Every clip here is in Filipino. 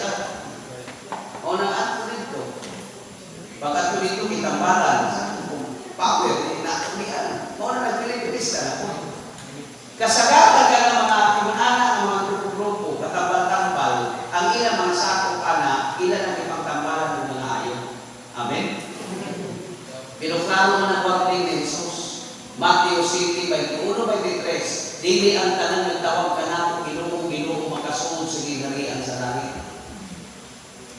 sila. O nang-ato dito. Pagkat ko dito, kitambalan. Power, inakulian. O na nagpilipilis ka na po. Kasagatan ka ng mga kimunana, ng mga grupo-grupo, katambal-tambal, ang ilang mga sakop ana, ilan ang ipagtambalan ng mga ayon. Amen? Pero klaro man ang warning ni Jesus. Matthew 7:21-23, dili ang tanang nagtawag ka na, Ginoo makasuod sa ginharian sa langit.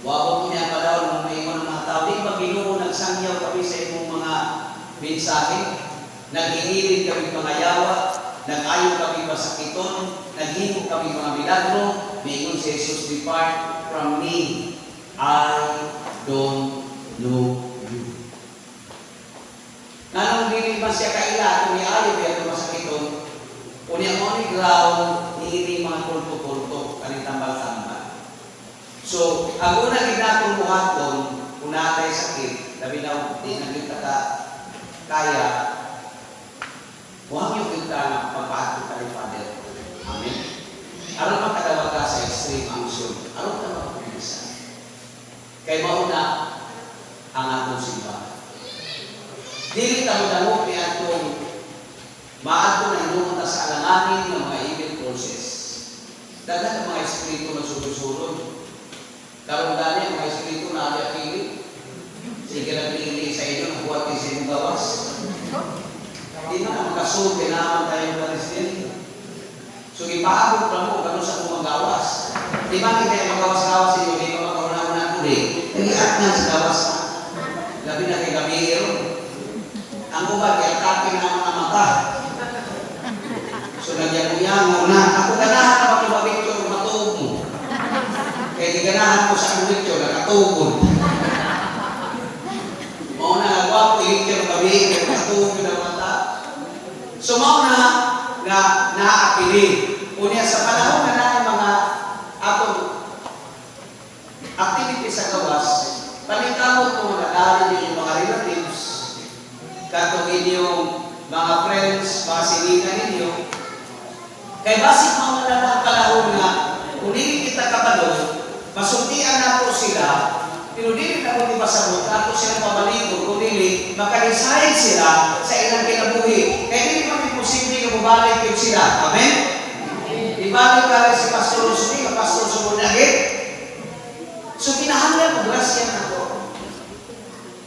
Wabot mo niya pala ng may mga tao, di ba Ginoo nagsangyaw kami sa imong mga mensahe? Naghinilid kami pangayawa, nag-ayo kami pasakiton, naghimo kami mga milagro, mingon si Jesus, depart from me, I don't know you. Nanong dili man siya kaila, kung iayo biya ito masakiton, kung yung only ground, niini mga kulto-kulto, kanitambal-tambal. So, ang una ginatong buhaton, kung natay sakit, labi na di nagkita ka kaya, huwag yung kita na papato ka ni Father. Amen? Araw makadawag ka sa extreme unction. Araw ka makapagpisa. Kaya mauna ang atong simbahan. Dili tamo-damo ni atong maato na hinumunta sa alanganin ng mga evil forces. Dagat ang mga espiritu na sulod-sulod. Karong gani ang mga espiritu na ali-apili. Sige na pinili sa inyo, nabuhat din sa inyong gawas. Hindi na magkasunod, kailangan tayo ng presidente. So, ipaabot pa mo, gano'n sa kung magawas. Di ba hindi kayo magawas-gawas sa inyo, hindi ka magkaunang na uli. Nag-iat nga sa gawas na. Labi na kay Gabriel. Ang ubag, kaya kapin na mga mata. So, nagyang-uyang na. Ako ganahan na mag-ibabit yung matuog mo. Kaya di ganahan ko sa ulit yung nakatugod. Mauna nagwapo, ihit yung gabi, nakatugod ng mata. So, mauna na naapili. Unya sa panahon na naay mga atong activity sa gawas, panikamot kung nag-aaral yung mga relatives, katong inyong mga friends, mga silina ninyo, kay basig mga ang panahon nga, kung hindi kita kabalo, masuntian na po sila, pero dili na po di pasabot, ako sila pabaligo, kung dili, makalisahin sila sa ilang kinabuhi. Kaya hindi man imposible yung mabalik yun sila. Amen? Ibalik ka rin si Pastor Usni, Pastor Sumunagit. So, kinahanglan ko, grasya na ko.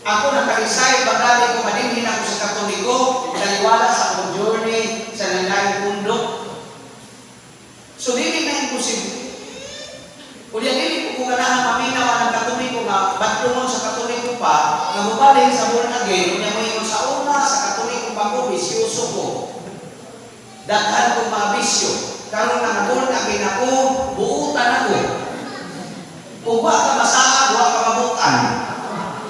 Ako nakalisay, bagay ko, madingin ako sa Katoliko, naliwala sa akong journey, sa nangyaring bundok. So, dili na imposible. Kung yan dili ko ganahan maminaw ng Katoliko nga, batlungon sa Katoliko pa, nga mabalik sa born again, kung yan mo sa una, sa Katoliko pa ko, bisyoso ko. Daghan kong mga bisyo. Karoon na born again ako, buutan ako. Kung wa ka masaag, wa ka mabutan.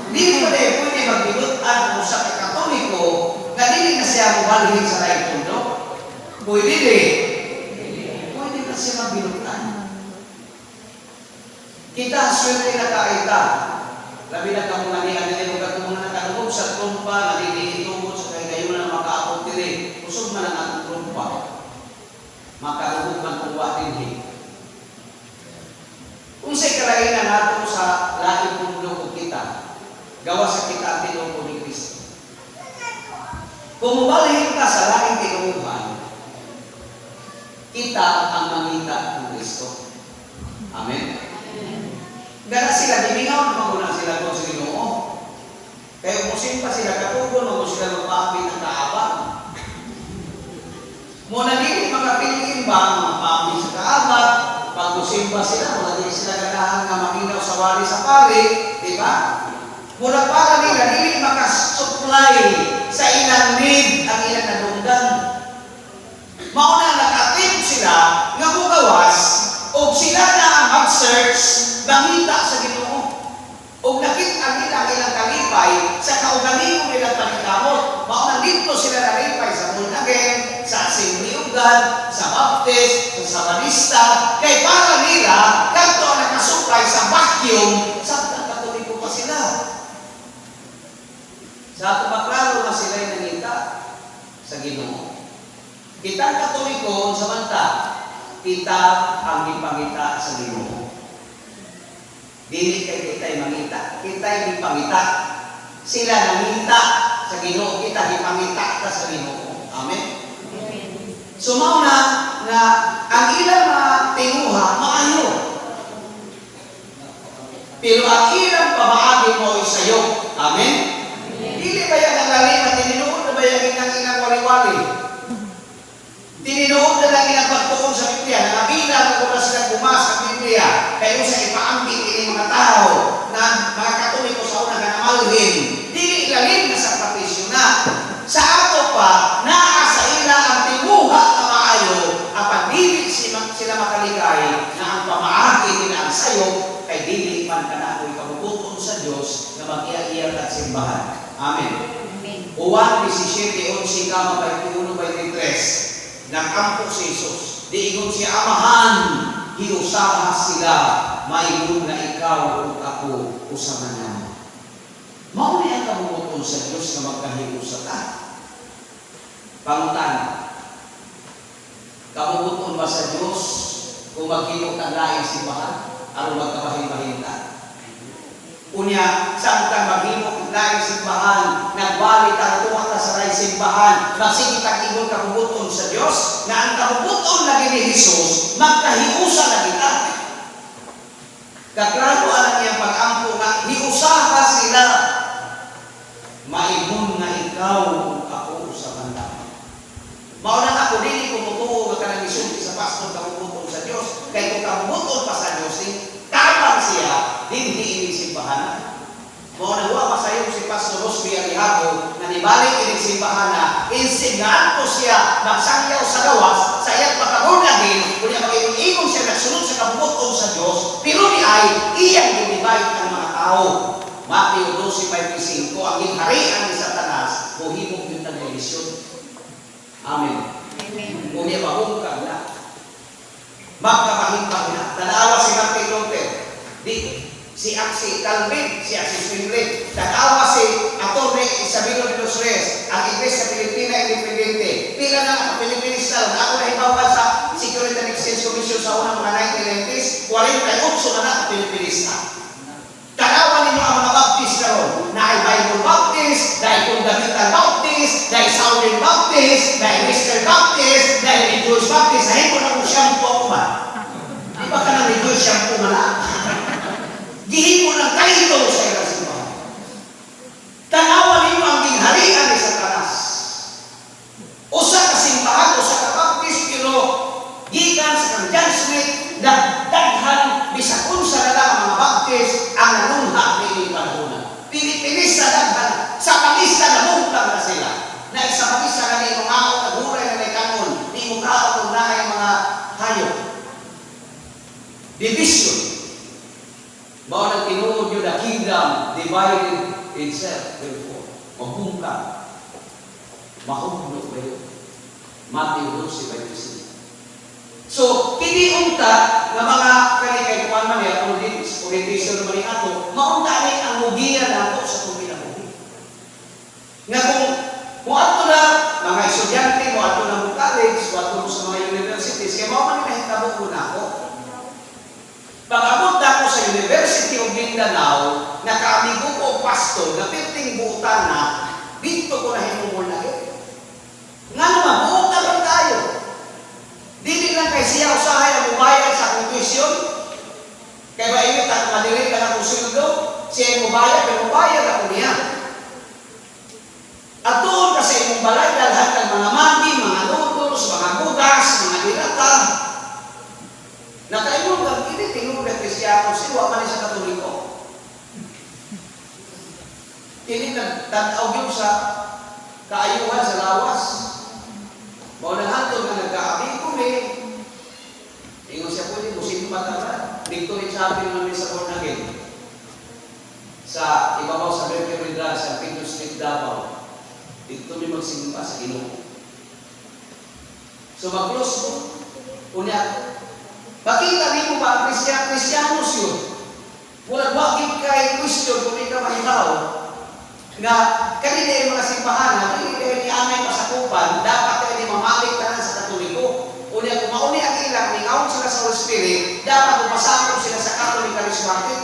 Hindi mo pwede magbilutan mo sa Katoliko, nga dili na siya mabalik sa laing pundo. Pwede na siya magbilutan. Kita swerte na kaita. Labi na kang mga niya katong mga nakalugog sa trompa, nalilihitungod sa kayo na makaapog diri. Usog man ang atong trompa. Makalugog man kung watin. Kung sa'y kalainan natin sa laing mundo ko kita, gawa sa kita ang tinungko ni Kristo. Kung mabalihin ka sa laing tinunguhan, kita ang mangita ng Kristo. Amen? Gana sila, dimingaw na magulang sila doon sa Ginoo. Kaya umusin pa sila katugon, o sila magpapit ng kaabang. Muna dito mga Pilipin ba, mga pamit sa kaabang, pag umusin pa sila, muna dito sila ganahan nga maminaw sa wali sa pari, di ba? Muna para nila, hindi makasupply sa ilang need ang ilang nadunggan. Mauna nag-attempt sila, nga bugawas, o sila na ang mag-search, bangita sa Ginoo. O nakita nila ilang kalipay sa kaugalingon nilang panikamot. Mauna dito sila nalipay sa Munagin, sa Assembliugan, sa Baptist, sa Sabanista. Kay para nila, kanto ang nakasupply sa vacuum, sa Katoliko pa sila. Sa ato maklaro na sila yung nangita sa Ginoo. Kita ang Katoliko, sa manta, kita ang ipangita sa Ginoo. Dili kay kita'y mangita. Kita'y gipangita. Sila nangita sa Ginoo, kita gipangita ta sa Ginoo. Amen. So mao na nga ang ilang mga tinguha maayo. Pero ang ilang pamaagi mo ay sayo. Amen. Dili ba yan ang lalim at tininuod na ba yan ang inang wali-wali? Tininuod na lang inang pagtuon sa Biblia. Nangabilang ko na sila bumas sa Biblia. Kayo sa ipaambing ini mga tao na mga Katoliko sa una na namalhin. Dili lalim na sa patisyo na. Sa ato pa, naa sa ila ang timuha na maayo apan dili sila makaligay na ang pamaagi nila ang sayo kay dili man kanakoy kabubuton sa Dios na mag-iya-iya at simbahan. Amen. Juan 17:11 kama 21-23 nag-ampo si Jesus. Diingon si Amahan, hiusaha sila, mailong na ikaw o ako usama naman. Mauni ang kabubuton sa Dios na magkahiusa ka. Pangutan, kabubuton ba sa Dios kung maghiyo ka laing simbahan? Ano magkabahin-bahin ka? Unya, saan ka maghimo laing simbahan, nagwali ka, tuwa ka sa laing simbahan, magsigit ang ibon kabubuton sa Diyos, na ang kabubuton lagi ni Jesus, magkahiusa na kita. Kaklaro alam niyang pag-ampo na hiusaha sila, maibon na ikaw ako sa banda. Maunan ako, dili kumutuo ka ng isulti sa pastor kabubuton sa Diyos, kaya kung kabubuton pa sa Diyos, tapang siya, hindi inisimbahan. Maunan huwa masayo si Pastor Rosby Alihago na nibalik inisimbahan na insignaan ko siya magsangyaw sa gawas sa iyang pagkagunagin kung niya mag-iingon siya nagsunod sa kabubuton sa Diyos pero ni ay iyang ginibalik ang mga tao. Mateo 12:25 ang ginharian ni Satanas muhimong yung nag-elisyon. Amen. Kung niya mahungkag na magkabahin-bahin na. Tanawa si Martin Luther. Si Axi Calvin, si Axi Zwingli. Tanawa si Atty. Isabelo de los Reyes. Ang Iglesia Pilipina Independente. Pila na ang Pilipinista. Ako na hibawan sa Security and Exchange Commission sa unang mga 1990s. 48 na ang Pilipinista. Tanawa ninyo ang mga Baptist karon. Na ay Bible Baptist, na ay Fundamental Baptist, na ay Southern Baptist, na ay Western Baptist, na ay Rejoice Baptist. Sahin ko na kung siyang po ako ba? Di ba ka nang Rejoice siyang po man? Gihin mo ng kaito sa ilang simbahan. Tanawa ninyo ang gingharian ni Satanas. Usa ka simbahan, usa ka Baptist, pero gikan sa kang John Smith, daghan bisakun sa lang mga Baptist ang nanunha ni Ibarhuna. Pilipinista daghan, sa pangista namungkag na sila. Na isa pangista na ni mga ako, naguray na may kanon, ni mga ako na ay mga hayop. Division. Bawa ng tinuod yun, the kingdom divided itself. Therefore, maghungkag. Mahugno kayo. Matthew 12:25. So, kini unta nga mga kanikay kuan man ya orientation man ato, maunta ni ang mugiya nato sa itong kinabuhi. Nga kung ato na mga estudyante mo ato na mo college, o ato sa mga universities, kaya mao man nahitabo ko na ako. Pag-abot na ako sa University of Mindanao, nakaamigo ko pastor na perting buutan na, dito ko na hinumol na yun. Nga naman, buutan lang tayo. Dili lang kay siya usahay ang mubayad sa akong tuition. Kaya ba ingat at malilit ka na kong sweldo, siya yung mubayad, pero mubayad ako niya. At doon kasi yung balay, dalhan ng mga mandi, mga noodles, mga budas, mga dilata. Nakainong lang, hindi tinulog na Kristiyanos, siwa man sa Katoliko. Hindi nagtataw yun sa kaayuhan sa lawas. Maunahantod na nagkaabi ko ingon siya po din, musim pataman. Dito rin sabi namin sa Bornagin. Sa ibabaw sa Mercury Drive, sa Pinto Street, Davao. Dito rin magsimba sa Ginoo. So mag-close mo. Unya, bakita niyo ba ang Kristiyanos yun? Walang wakit kay question kung ikaw mahitaw na kanina yung mga simbahan na kanina yung iamay pasakupan, dapat kayo di mamalik ka na sa Katoliko. Unya, kung mauni ang ilang, ningawin sila sa Holy Spirit, dapat pupasakop sila sa Catholic Charismatic.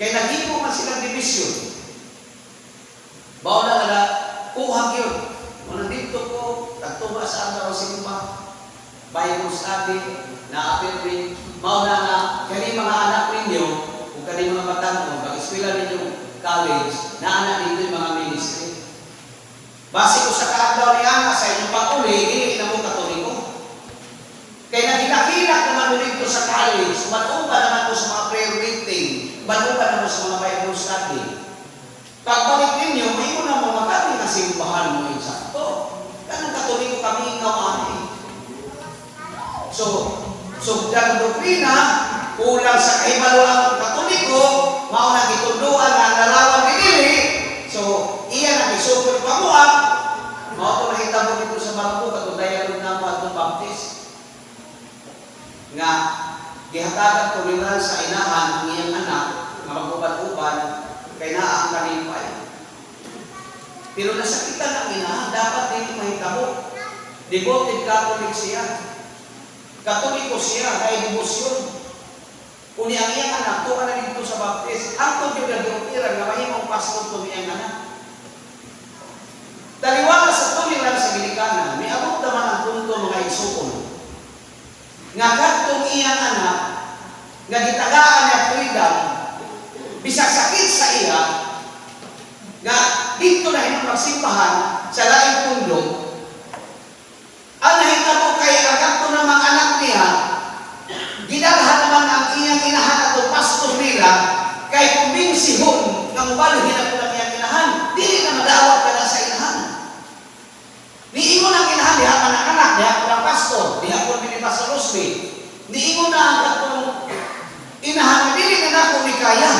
Kaya naghimo man silang division. Bawa na nga, kuhag yun. Muna dito ko, nagtuba sa araw simba, Bible study, na-appeal rin. Bawa na nga, kani mga anak ninyo, kung kani mga batang mo, pag-eskwela ninyo college, na anak ninyo yung mga ministry. Base ko sa kaagdaw ni Ana sa inyong pag-uli, hindi na mo katoliko. Kaya nagkilak naman mo dito sa college, manuba naman ko sa mga prayer meeting, manuba naman sa mga Bible study. Pagbalik ninyo, may mo na mga kami na simbahan mo insakto. Kanang katoliko kami ingawani. So, dahil doktrina, kulang sa kahibaluang katoliko, maunang itunduan na narawan dinili. So, iyan ang isupod pamuang, mao ito nakita mo dito sa barko, katong dialogue na mo atong baptist. Nga, gihatagan tolerans sa inahan ang iyang anak, nga mag-uban-uban, kay naa ang kanipay. Pero nasakitan ang inahan, dapat din mahitabo. Devoted Catholic siya. Katoliko siya, kaya debosyon. Kuni ang iyang anak, to ka na dito sa baptist, ang to yung nag-iupiran na mahimong pastor to iyang anak. Taliwala sa tolerans sa Gilikana, may abot naman ang punto mga isukon. Nga katong iyang anak, nga gitagaan niya freedom, bisag sakit sa iya, nga dito na hinong magsimbahan sa laing pundo, ang nahitabo kay agad ng mga anak niya, ginalhan naman ang iyang inahan at pastor nila, kay kumbensihon nga mubalhin ako ng iyang inahan, dili na madawat ka na sa inahan. Niingon ang inahan, diha ka ng anak, diha ko ng pastor, diha ko ni Pastor Rosby. Niingon na ang katong inahan, dili na ako ni kaya.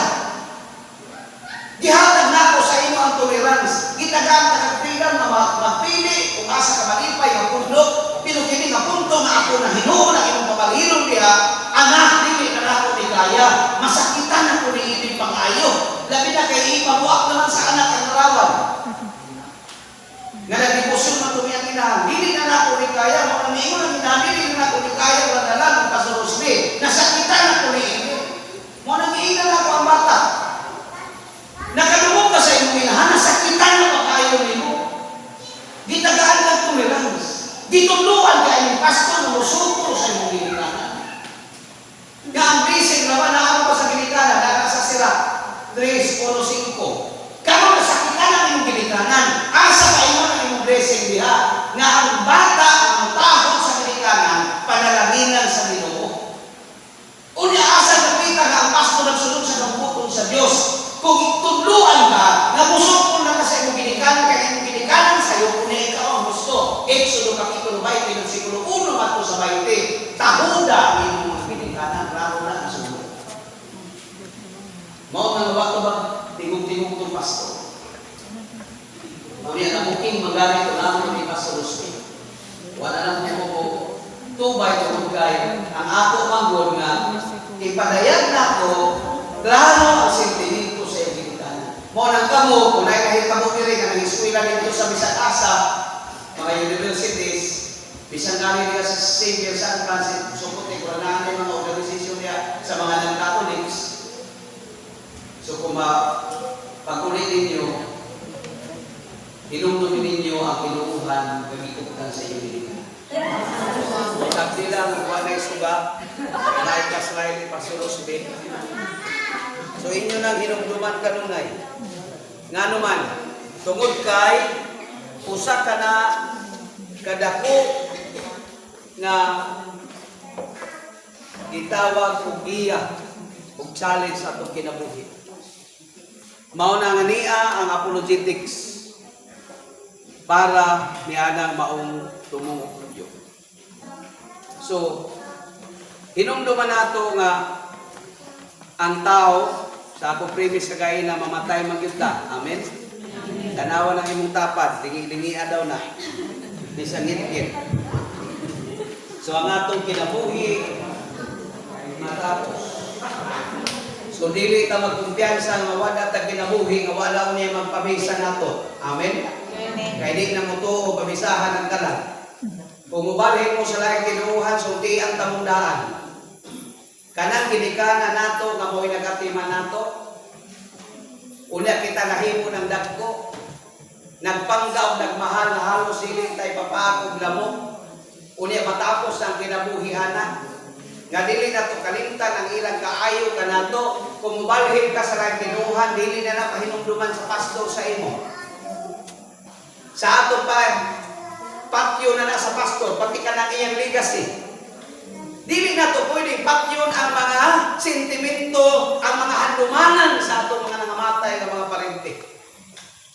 Gihatag na ako sa imo ang tolerance. Gitagaan ka ng freedom na magpili, kung asa ka malipay, magpundok, pero kini nga punto nga ako na hinuon ang imong pabalhilong diha, anak, dili na ako ni kaya. Masakitan ako ni ibig pangayo. Labi na kay ipabuak naman sa anak ang narawan. Nga nagdibusyon man tumiyang inahan, dili na ako ni kaya, mga miingon ang inahan, dili na ako ni kaya, wala na lang, Pastor Rosby. Nasakitan ako ni ibig. Mga nangiinan ako ang bata. Nakalumog ka sa imong inahan, nasakitan na pagkayo nimo. Gitagaan ka tolerance. Dituluan ka imong pastor na musupro sa imong ginikanan. Nga ang blessing naman na ako pa sa ginikanan, nasa sila 3:5. Karon nasakitan ang imong ginikanan. Asa pa imo ang imong blessing diha? Nga ang bata, ang tahod sa ginikanan, panalanginan sa Ginoo. Unya asa napita nga ang pastor nagsulod sa kabuton sa Dios. Kung ituluan ka, nabusok mo na ka sa imong ginikanan, kaya imong ginikanan sa'yo, kung na ikaw ang gusto. Exodo Kapitulo 20, versikulo 1 mato sa 20, tahuda ang imong ginikanan, klaro na ang sunod. Mao na nawa ba, tingog-tingog itong pastor. Muna na muking magalit o naman ni Pastor Rosby. Wala lang po tubay o tugay, ang ako manggol nga, ipadayag na ako, klaro ang sentimento sa iyong ginikanan. Mo nang kamo, kung kahit kamo diri ka nang eskwela dito sa Bisan Asa, mga universities, bisan kami nila sa Xavier San Francisco, sukuti ko na ang mga organisasyon niya sa mga non-Catholics. So kung pag-ulit ninyo, hinumdumin ninyo ang kinuuhan, pag-ikutan sa iyong ginikanan. Sakti lang, wala na isuga, kahit kaslay ni Pastor Rosby. So inyo nang hinumduman kanunay. Nga naman, tungod kay usa ka na kadako nga gitawag og giya og challenge sa atong kinabuhi. Mao na nga niya ang apologetics para nianang maong tumong Dios. So hinumduman nato nga ang tao sa ako premise kagaya na mamatay magyuta. Amen? Tanawa ng imong tapad, lingi-lingia daw na. Di sa ngit-ngit. So ang atong kinabuhi matapos. So dili ta magkumpiyansa nga wala ta kinabuhi nga wala unya magpamisa nato. Amen? Kaya di na mo to pamisahan ang kalan. Kung mubalik mo sa laing kinuuhan, sulti ang tamundaan. Kanang ginikanan nato nga mo'y nagatiman nato, Unya kita nahimo ng dagko, nagpanggaw, nagmahal na halos siling tay papaakog lamok. Unya matapos ang kinabuhiana, nga dili na to kalimtan ang ilang kaayo kanato, kung mubalhin ka sa ranginuhan, dili na napahinumduman sa pastor sa imo. Sa ato pa, patyo na sa pastor, pati ka ng iyang legacy. Dili na to pwede patyon ang mga sentimento, ang mga handumanan sa ato mga nangamatay ng mga parente.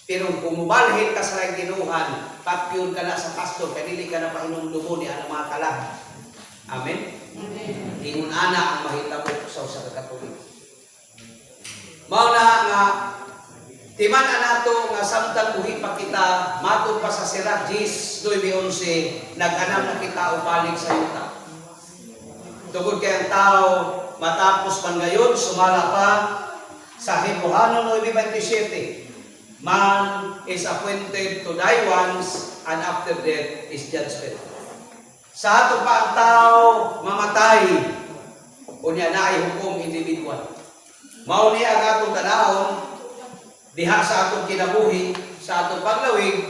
Pero kung mubalhin ka sa ranginuhan, patyon ka na sa pastor, kaya dili ka na pahinumdumo ni ang mga kalag. Amen? Ingon ana ang mahitabo sa usa ka Katoliko. Mao na nga timan-an nato nga samtang buhi pa kita matud pa sa Sirach 10:9-11 nag-anam na kita upalig sa yuta. Tungod kay ang tao matapos man gayon sumala pa sa Hebreano 9:27. Man is appointed to die once and after death is judgment. Sa ato pa ang tao mamatay, unya na ay hukom individual. Mao niya ang atong tanahon diha sa atong kinabuhi, sa atong paglawig,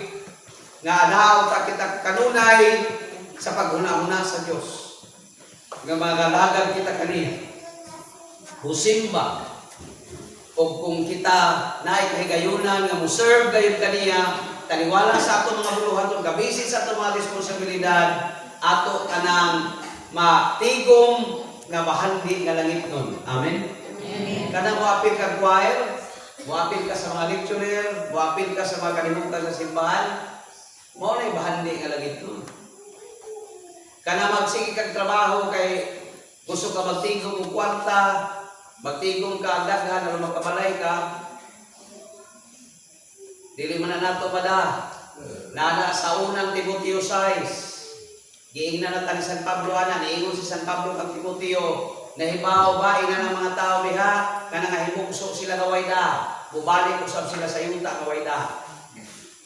nga anaw ta kita kanunay sa paghuna-huna sa Dios. Nga magalagan kita kaniya. Husimba o kung kita naay kahigayunan nga mo-serve gayud kaniya, taniwala sa atong mga buluhaton, gabisin sa atong mga responsibilidad, ato kanang matigom nga bahandi nga langit nun. Amen? Amen. Kanang muapil ka choir, muapil ka sa mga lecturer, muapil ka sa mga kalimutan sa simbahan, mao na bahandi nga langit nun. Kanang magsige kag trabaho kay gusto ka magtigom og kwarta, magtigom ka daghan aron makabalay ka, dili man na nato pada nana sa unang Timoteo 6. Giingnan na tani San Pablo ana, niingon si San Pablo kang Timoteo, nahibaw ba ina ng mga tao diha kanang hibugso sila nga wayda, mubalik usab sila sa yuta nga wayda.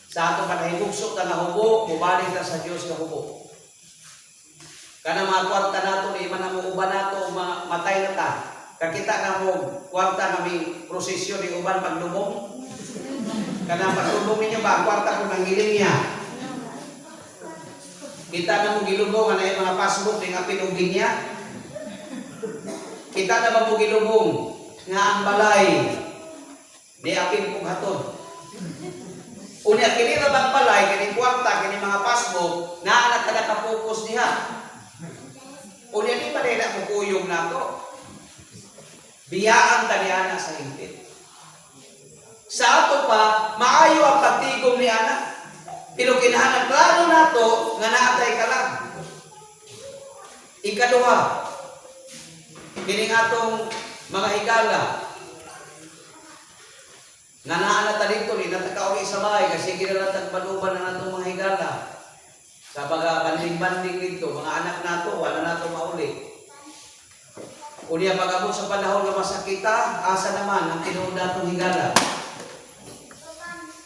Sa ato panahibugso ta nga hubo, mubalik ta sa Dios nga hubo. Kanang mga kwarta nato ni man ang uban nato matay na ta. Kakita na mo kwarta kami prosesyon ni uban paglubong. Kanang paglubong ninyo ba kwarta ko nang giling niya. Kita na mo gilubong ana mga passbook ning apil og linya. Kita na ba mo gilubong nga ang balay ni apil kog haton. Unya kini ra bang balay kini kwarta kini mga passbook naa na kada ka focus diha. Unya di pa dila mo kuyog nato. Biyaan taniana sa hingpit. Sa ato pa maayo ang pagtigom ni anak. Pero kinahanglan klaro nato nga naatay ka lang. Ikaduha, kining atong mga higala nga naa na ta dito ni natakauwi sa bahay kasi kinalatag panuban na natong mga higala. Sa mga banding-banding dito, mga anak nato wala nato mauli. Unya pag-abot sa panahon nga masakita, asa naman ang tinuod natong higala.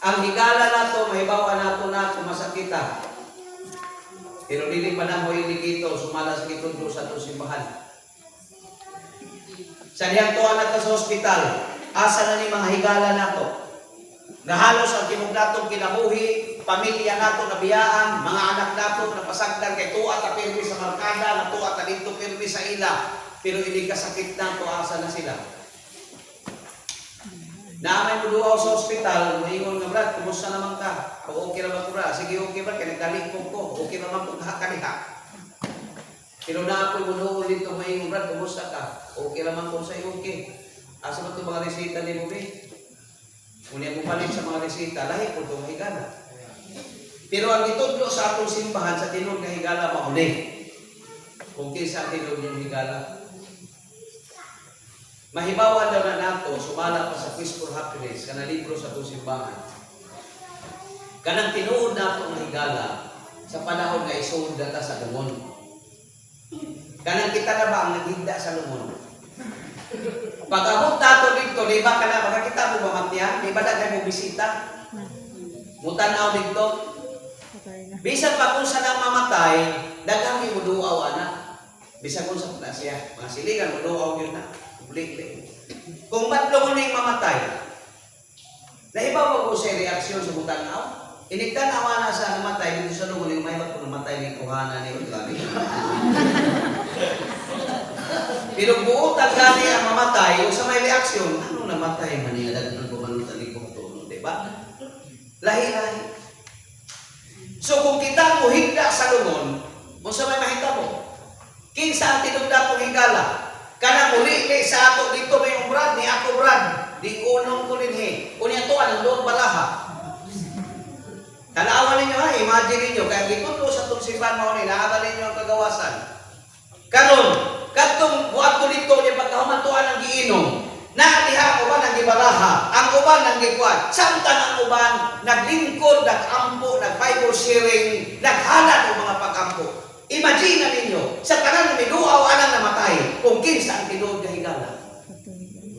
Ang higala nato, mahibawa nato masakita. Pero dili pa na mo iligito, sumalas gito sa atong simbahan. Sa diyang tuwa nato sa ospital, asa na ni mga higala nato. Nahalos ang timog natong kinabuhi, pamilya nato nabiyaan, mga anak nato napasagdan kay tuwa ta pirmi sa markada, natuwa ta dito pirmi sa ila. Pero hindi kasakit na to, asa na sila. Naamay mo duaw sa ospital, moingon nga brad, kumusta naman ka? O okay naman ko bra? Sige okay ba? Kaya nagdalikog ko. Okay naman kung kaniha. Pero na ako'y munuol dito, moingon brad, kumusta ka? Okay naman kung sa'yo okay. Asa ba ito mga resita ni mo, be? Kung mo balik sa mga resita, lahi po itong higala. Pero ang itudlo sa atong simbahan, sa tinod na higala, mauli. Kung kinsa tinod yung higala. Mahibawan daw na nato, sumala pa sa Quiz for Happiness, kana libro sa itong simbahan. Kanang tinuod nato ng higala, sa panahon na isood data sa lumon. Kanang kita na ba ang naghinda sa lumon? Pag-abot nato dito, di ba ka na, makakita mo ba matiyan? Di ba na kayo mo bisita? Mutanaw dito. Bisan pa kung saan ang mamatay, dagang mo duaw anak. Bisan kung saan na siya, mga siligan mo duaw yun na. Kung batlo mo na yung mamatay, Naibaw ko sa reaksyon sa butanaw. Iniktan awa na sa namatay dito sa lugon yung may ba't namatay ni kuhana ni Ulgani. Pero buotan gani ang mamatay o sa may reaksyon, ano namatay manila ng bumanutan ni Kuhtono, di ba? Lahi-lahi. So kung kita mo higda sa lugon, kung sa may mahita mo, kinsa ang tinugda kong higala, kanang uli sa ato dito may brad, ni ako brad, di unong ko linhi. Unya to, anong doon balaha. Tanawan ninyo ha, imagine ninyo, kaya gitundo sa itong simbahan mo ni, naabal ninyo ang kagawasan. Karon, katong buhat ko dito, niya pagkahumantuan ng giinom, naadiha ko ba ng gibalaha, ang uban ng gikuan, samtan ang uban, naglingkod, nagampo, nag-Bible sharing, naghalad o mga pag-ampo. Imagine na ninyo, sa tanan na minuaw anang namatay, kung kinsa ang tinuod na higala.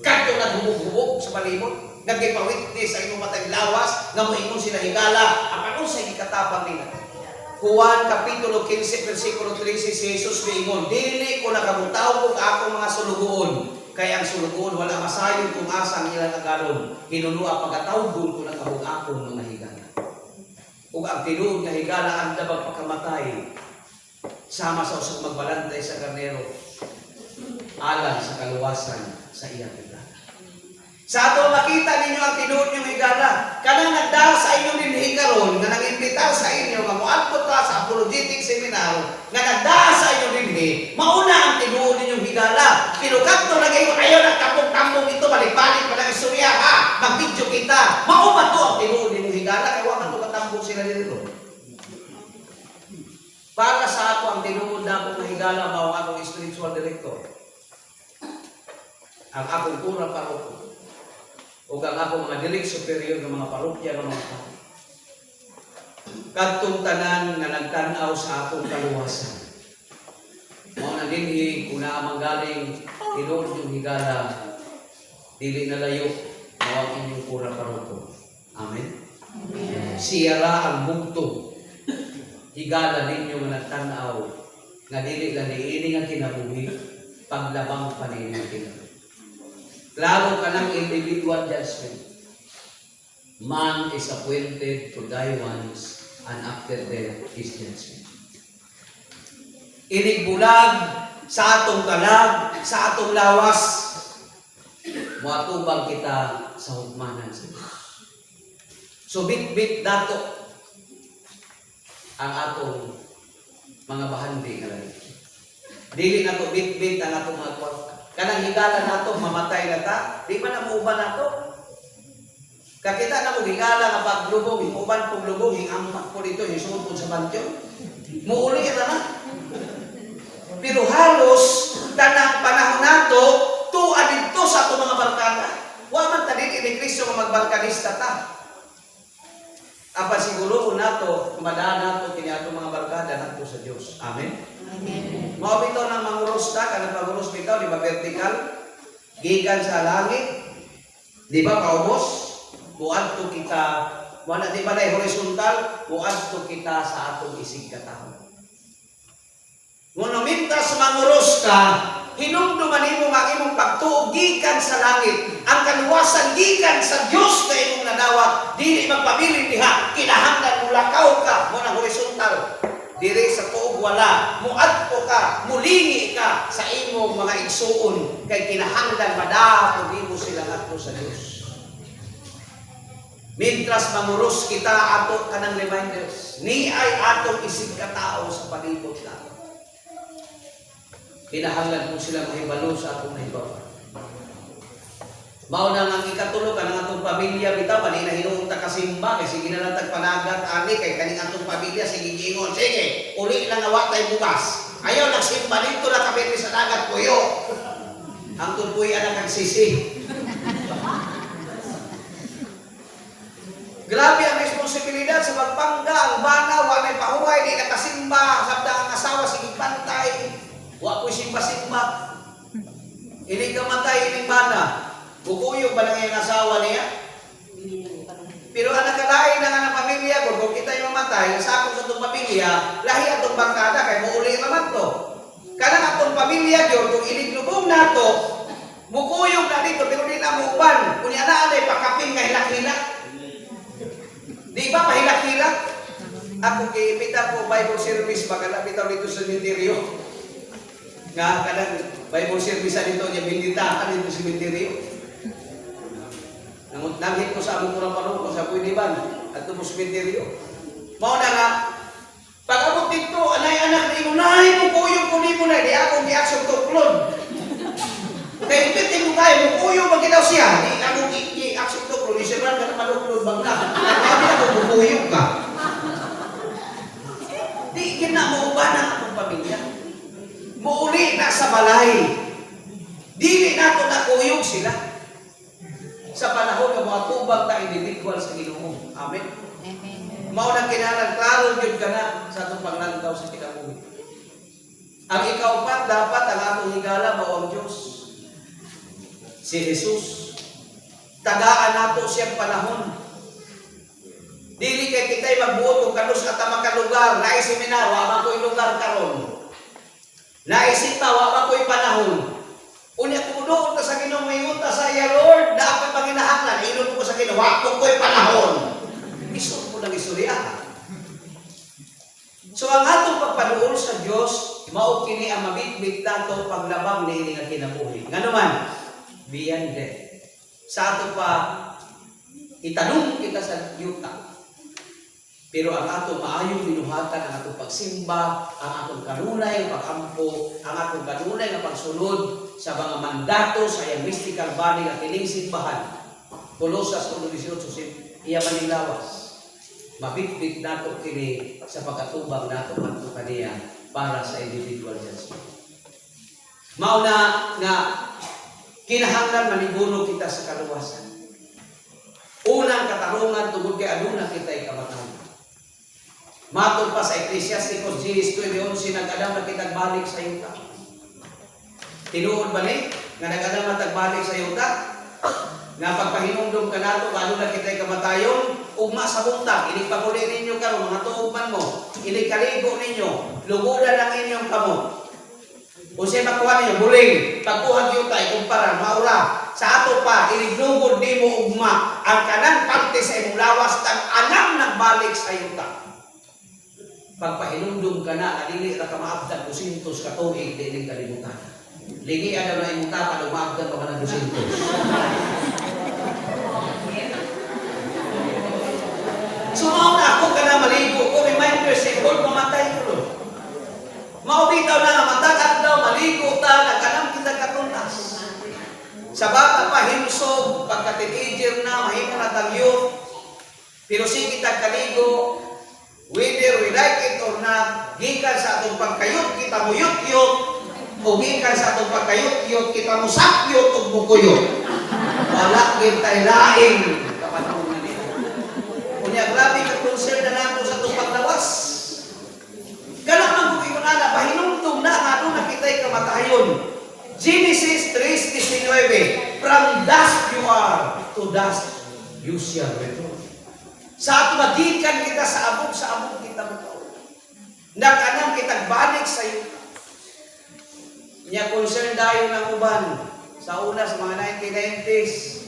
Kato naghubog-hubog sa palibot, nagipawitness sa inyong matang lawas, nga moingon sila higala, ang anong sa ikatapang nila. Juan Kapitulo 15, versikulo 13, si Jesus miingon, dili ko nakamutaw kung akong mga sulugoon, kaya ang sulugoon wala masayon kung asa ang ilang agalon, hinunua pagkatawgon ko ng akong mga higala. Kung ang tinuod nga higala ang dabag pagkamatay, sama sa usang magbalantay sa karnero, alang sa kaluwasan sa iyang higala. Sa ato makita ninyo ang tinuod niyong higala, kanang nagdahal sa inyong dinhi karon, nga nag-imbitar sa inyo, nga muadto ta sa apologetic seminar, nga nagdahal sa inyong dinhi, mauna ang tinuod ninyong higala. Pero kadto lagi ayaw nagtambong-tambong ito, balik-balik pa lang istorya ha, mag-video kita. Mauma to ang tinuod ninyong higala, kaya wala to katambong sila dito. Para sa ako ang tinuod na akong higala, mao akong spiritual director. Ang akong kurang paroko. O ang akong mga direct superior ng mga parokya ng mga tao. Kadtong tanan nga nagtanaw sa akong kaluwasan. Mao na dinhi kung naamang galing tinuod yung higala, dili na layo mao ang inyong kurang paroko. Amen. Amen. Siya ra ang bugtong higala ninyo nga nagtanaw nga dili lang niini nga kinabuhi paglabang pa ninyo kinabuhi. Klaro ka ng individual judgment. Man is appointed to die once, and after death is judgment. Inigbulag sa atong kalag, sa atong lawas, muatubang kita sa hukmanan sa Diyos. So bit-bit dato ang atong mga bahandi nga lagi. Dili na to bit-bit ang atong mga kwarta. Kanang higala nato, mamatay na ta, di ba na muuban nato? Kakita na mo higala nga paglubog, himuban pong lubog, hingampak po dito, hisungod sa bantyon. Muuli kita na. Pero halos, tanang panahon nato, tuwa dito sa itong mga barkada. Wa man tanin ni Kristo nga magbarkadista ta. Apa siguro nato, kumadaan nato, kini atong mga barkada nato sa Diyos. Amen? Amen. Mao bitaw nang manguros ta, kanang panguros bitaw, di ba vertical? Gikan sa langit, di ba paubos? Buadto kita, wala di ba na horizontal? Buadto kita sa atong isig katao. Ngono mintas manguros ka, hinumduman nimo ang imong pagtuo gikan sa langit. Ang kaluwasan gikan sa Dios kay imong nadawat, dili magpabilin diha, kinahanglan mo lakaw ka mo na horizontal. Diri sa tuog wala, muadto ka, mulingi ka sa imong mga igsuon kay kinahanglan madako nimo sila ngadto sa Dios. Mintras manguros kita ato kanang reminders, ni ay atong isig katao sa palibot nato. Kinahanglan mo sila mahibalo sa atong nahibaw. Mao na ang ikatulo kanang atong pamilya bitaw pani na hinuon ta kasimba kay sige na lang tagpanagat ani kay kaning atong pamilya sige giingon sige uli lang awa tay bukas ayaw nagsimba dito na kami sa dagat puyo ang tupoy ana kag sisi. Grabe ang responsibilidad sa pagpangga ang bana wa may pahuway di nakasimba sabda ang asawa sige bantay wa koy simba-simba ini kamatay ining bana. Bukuyog ba lang yung asawa niya? Pero anak kalain na nga ng pamilya ko, kung kita yung mamatay, sa akong itong pamilya, lahi atong bangkada, kaya muuli naman to. Kanang atong pamilya yun, kung iliglubong na to, bukuyog na dito, pero di na muuban. Kung yan na, pakaping nga hilak-hilak. service baka na bitaw dito sa cemetery. Nga kanang Bible service dito niya binditahan dito sa cemetery. Nanghit ko sa among kurang paro ko sa Puiniban at tumo cemetery. Mao na nga pag-abot dito, anay-anak na inunahin mo kuyong kunin mo na, di ako giaksyon tuklon. Kaya ipitin mo kayo, mo kuyong magkitaw siya, di ako giaksyon tuklon, isiman ka na maluklon bang na. Kaya di ako bukuyong ka. Di kinamaubanan akong pamilya. Muuli na sa balay. Dili na ito nakuyong sila. Sa panahon ng mga tubag na individual sa Ginoo. Amen. Mao nang kinahanglan klaro gyud kana sa atong paglantaw sa kinabuhi. Ang ikaw pa dapat ang atong higala mao ang Dios. Si Jesus. Tagaan nato siyang panahon. Dili kay kitay magbuot og kanus at makalugar, naay seminar wa man koy lugar karon. Naay sita wa man koy panahon. Unya ko doon ta sa Ginoo moingon ta sa iya Lord, dapat panginahanglan inon ko sa Ginoo wa koy panahon. Iso po ng istorya. So ang atong pagpaduol sa Dios mao kini ang mabitbit nato paglabang niini nga kinabuhi. Nganuman beyond death. Sa ato pa itanong kita sa yuta. Pero ang atong maayong binuhatan, ang atong pagsimba, ang atong kanunay nga pagampo, ang atong kanunay nga pagsunod sa mga mandato sa iyang mystical body nga kining simbahan. Kolosas 1:18 iya manilawas. Mabitbit nato kini sa pagkatubang nato adto kaniya para sa individual judgment. Mao na nga kinahanglan maniguno kita sa kaluwasan. Unang katarungan tungod kay aduna kitay kamatayon. Matod pa sa Ecclesiastes 10:11 nag-adam na kitag balik sa yuta. Tinuod ba ni nga nag-adam na tagbalik sa yuta? Nga pagpahinumdum ka nato lalo na kitay kamatayon ugma sa buntag inig paguli ninyo karon mga tuugman mo inig kaligo ninyo lugudan ang inyong kamot unsay makuha ninyo buling pagkuha gyud tay kumpara maura sa ato pa inig lugod nimo ugma ang kanang parte sa imong lawas tag anam nagbalik sa yuta pagpahinumdum ka na dili ra ka maabdan 200 ka tuig dili kalimutan ligi ada na imong tapa maabdan pa ka 200. So mao na ako kana maligo ko reminder sa Lord mamatay ko. Mao bitaw na nga matag daw maligo ta nagkanam kita katuntas. Sa bata pa himsog pagka teenager na mahimo na tag youth. Pero sige kita kaligo whether we like it or not gikan sa atong pagkayot kita mo yut-yut o gikan sa atong pagkayot-yut kita mo sakyot ug bukuyot. Wala gyud tay laing kapanahon. Unya grabe ka concern na nato sa itong paglawas. Kana man kung ikunana, pahinumdum na nga doon nakitay kamatayon. Genesis 3:19 from dust you are, to dust you shall return. Sa ato magikan kita sa abog kita mo. Nakanang kitag balik sa iyo. Nya concern dayon ng uban sa una sa mga 1990s.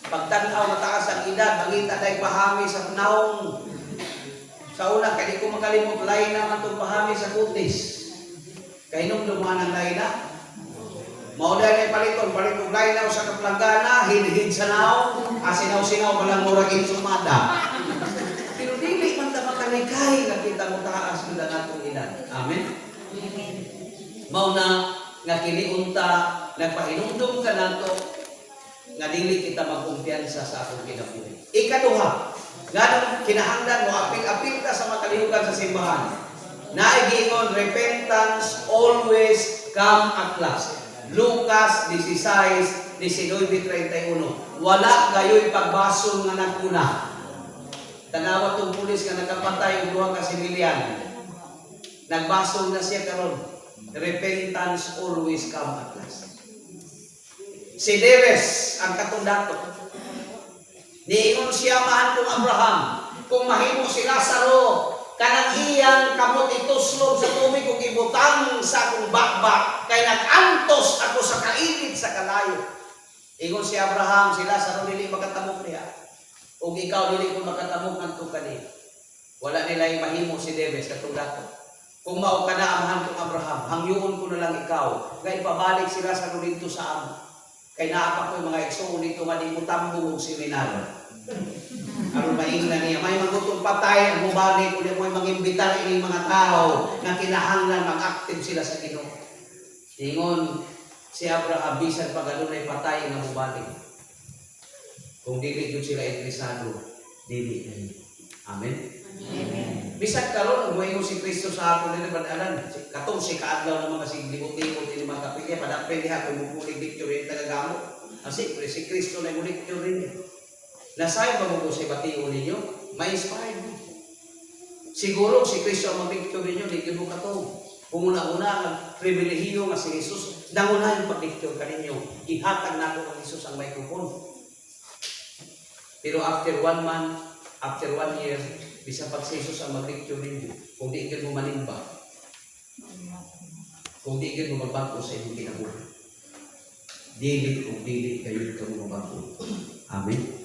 Pagtanaw mataas ang edad, mangita dahil pahami sa naong. Sa una, kaya di ko makalimot, lain na itong pahami sa kutis. Kaya nung lumanan lain na, mauday na paliton lain na sa kaplanggana, hinhid sa naong, asinaw-sinaw palang muragin sumada. Pero dili man ta makanikay, nakita mo taas na natong edad. Amen? Mauna, nga kiniunta, nagpahinumdum ka nato, nga dili kita magkumpiyansa sa akong kinabuhi. Ikaduha, nga kinahanglan mo apil-apil ka sa makalihukan sa simbahan. Naigingon, repentance always come at last. Lucas 16:19-31. Wala gayoy pagbasol nga naguna. Tanawa tong pulis nga nagkapatay og duha ka sibilyan. Nagbasol na siya karon. Repentance always come at last. Si Deres ang katundato. Niingon siya mahantong Abraham, kung mahimo si Lazaro, kanang iyang kamot ituslog sa tubig kung ibutang sa akong bakbak, kay nag-antos ako sa kainit sa kalayo. Ingon si Abraham, si Lazaro dili makatamok niya. Ug ikaw dili ko makatamok ngadto kani. Wala nila mahimo si Deres katundato. Kung mao ka na amahan kong Abraham, hangyoon ko na lang ikaw, nga ipabalik sila sa dito sa amo. Kay naapa ko yung mga igsoon dito, nga di mo tambong seminaryo. Aron maingnan niya, may magutong patay, ang mubalik, ulit mo mag-imbitar ining mga tao na kinahanglan mag-active sila sa Ginoo. Ingon, si Abraham, bisan pag ay patay nga mubalik. Kung dili yun sila interesado, dili yan. Amen? Amen. Bisan karon mo si Kristo sa ato nila badalan, katong si kaadlaw ng mga siglibot-libot ni mga kapilya, padapin niya kung mupulig dicture yung tagagamot. Kasi si Kristo na yung dicture rin niya. Nasay ba mo po sa batiyo ninyo? May inspired mo. Siguro si Kristo ang mag-dicture ninyo, di mo ka to. Kung una-una ang pribilehiyo nga si Jesus, nangunahan yung pag-dicture ka ninyo. Ihatag na ako ng Jesus ang microphone. Pero after 1 month, after 1 year, bisa pag si Jesus ang mag-dicture ninyo, kung di mo manimba, kung di mo magbago sa inyong kinabuhi. Dili kung dili kayo ka mo magbago. Amen.